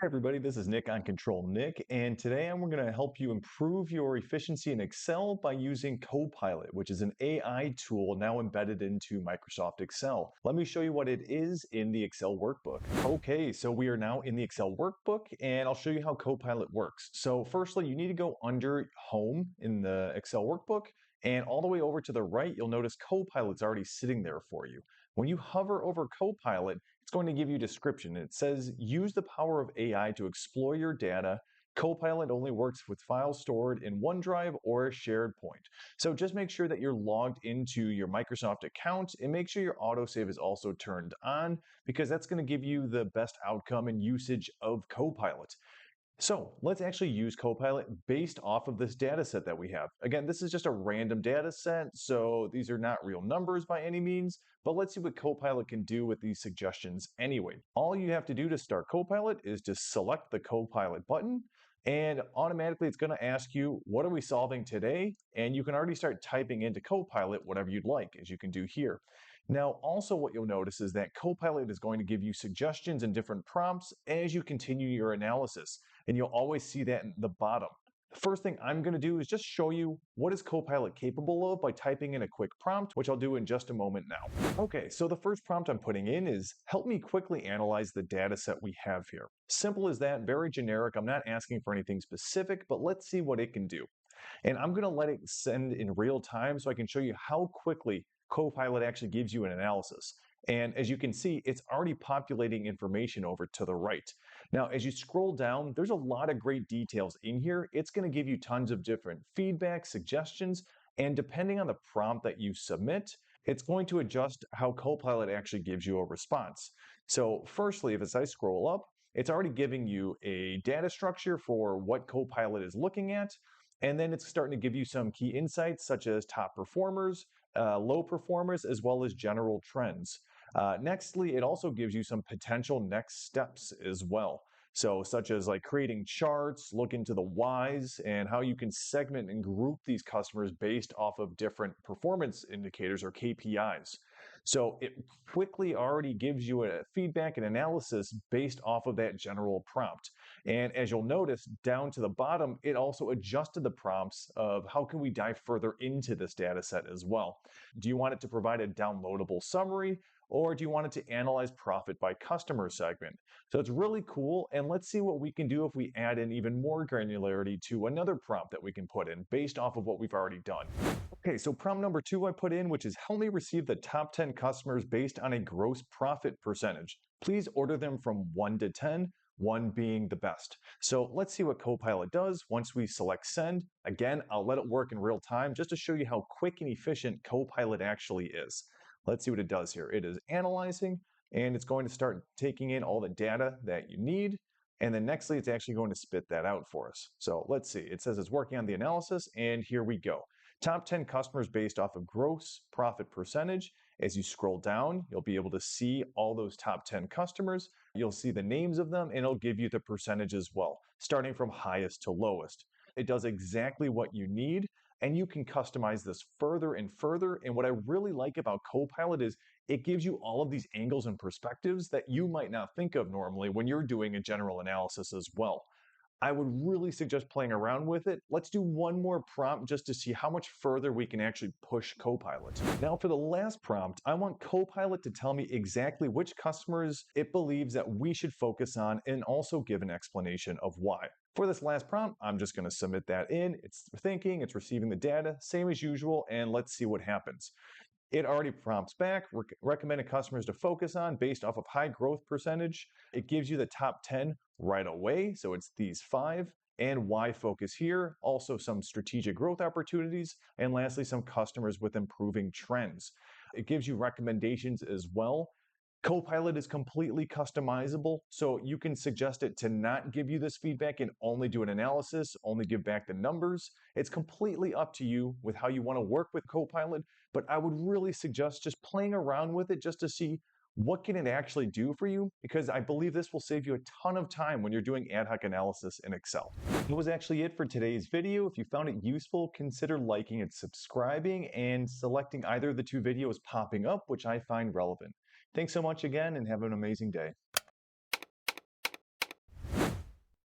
Hi everybody, this is Nick on Control Nick, and today I'm going to help you improve your efficiency in Excel by using Copilot, which is an AI tool now embedded into Microsoft Excel. Let me show you what it is in the Excel workbook. Okay, so we are now in the Excel workbook, and I'll show you how Copilot works. So firstly, you need to go under Home in the Excel workbook, and all the way over to the right, you'll notice Copilot's already sitting there for you. When you hover over Copilot, it's going to give you a description. It says, use the power of AI to explore your data. Copilot only works with files stored in OneDrive or a shared point. So just make sure that you're logged into your Microsoft account and make sure your autosave is also turned on because that's going to give you the best outcome and usage of Copilot. So let's actually use Copilot based off of this data set that we have. Again, this is just a random data set, so these are not real numbers by any means, but let's see what Copilot can do with these suggestions anyway. All you have to do to start Copilot is to select the Copilot button, and automatically it's going to ask you, what are we solving today? And you can already start typing into Copilot whatever you'd like, as you can do here. Now, also what you'll notice is that Copilot is going to give you suggestions and different prompts as you continue your analysis. And you'll always see that in the bottom. The first thing I'm going to do is just show you what is Copilot capable of by typing in a quick prompt, which I'll do in just a moment now. Okay, so the first prompt I'm putting in is, help me quickly analyze the data set we have here. Simple as that, very generic. I'm not asking for anything specific, but let's see what it can do. And I'm going to let it send in real time so I can show you how quickly Copilot actually gives you an analysis. And as you can see, it's already populating information over to the right. Now, as you scroll down, there's a lot of great details in here. It's going to give you tons of different feedback, suggestions, and depending on the prompt that you submit, it's going to adjust how Copilot actually gives you a response. So firstly, if as I scroll up, it's already giving you a data structure for what Copilot is looking at. And then it's starting to give you some key insights such as top performers, low performers, as well as general trends. Nextly, it also gives you some potential next steps as well. So such as like creating charts, look into the whys, and how you can segment and group these customers based off of different performance indicators or KPIs. So it quickly already gives you a feedback and analysis based off of that general prompt. And as you'll notice down to the bottom, it also adjusted the prompts of how can we dive further into this data set as well. Do you want it to provide a downloadable summary? Or do you want it to analyze profit by customer segment? So it's really cool. And let's see what we can do if we add in even more granularity to another prompt that we can put in based off of what we've already done. Okay, so prompt number 2 I put in, which is help me receive the top 10 customers based on a gross profit percentage. Please order them from 1 to 10, 1 being the best. So let's see what Copilot does once we select send. Again, I'll let it work in real time just to show you how quick and efficient Copilot actually is. Let's see what it does here. It is analyzing, and it's going to start taking in all the data that you need. And then nextly, it's actually going to spit that out for us. So let's see. It says it's working on the analysis, and here we go. Top 10 customers based off of gross profit percentage. As you scroll down, you'll be able to see all those top 10 customers. You'll see the names of them, and it'll give you the percentage as well, starting from highest to lowest. It does exactly what you need, and you can customize this further and further. And what I really like about Copilot is it gives you all of these angles and perspectives that you might not think of normally when you're doing a general analysis as well. I would really suggest playing around with it. Let's do one more prompt just to see how much further we can actually push Copilot. Now for the last prompt, I want Copilot to tell me exactly which customers it believes that we should focus on and also give an explanation of why. For this last prompt, I'm just going to submit that in. It's thinking, it's receiving the data, same as usual, and let's see what happens. It already prompts back recommended customers to focus on based off of high growth percentage. It gives you the top 10 right away. So it's these 5 and why focus here. Also some strategic growth opportunities. And lastly, some customers with improving trends. It gives you recommendations as well. Copilot is completely customizable, so you can suggest it to not give you this feedback and only do an analysis, only give back the numbers. It's completely up to you with how you want to work with Copilot, but I would really suggest just playing around with it just to see what can it actually do for you, because I believe this will save you a ton of time when you're doing ad hoc analysis in Excel. That was actually it for today's video. If you found it useful, consider liking and subscribing and selecting either of the 2 videos popping up, which I find relevant. Thanks so much again and have an amazing day.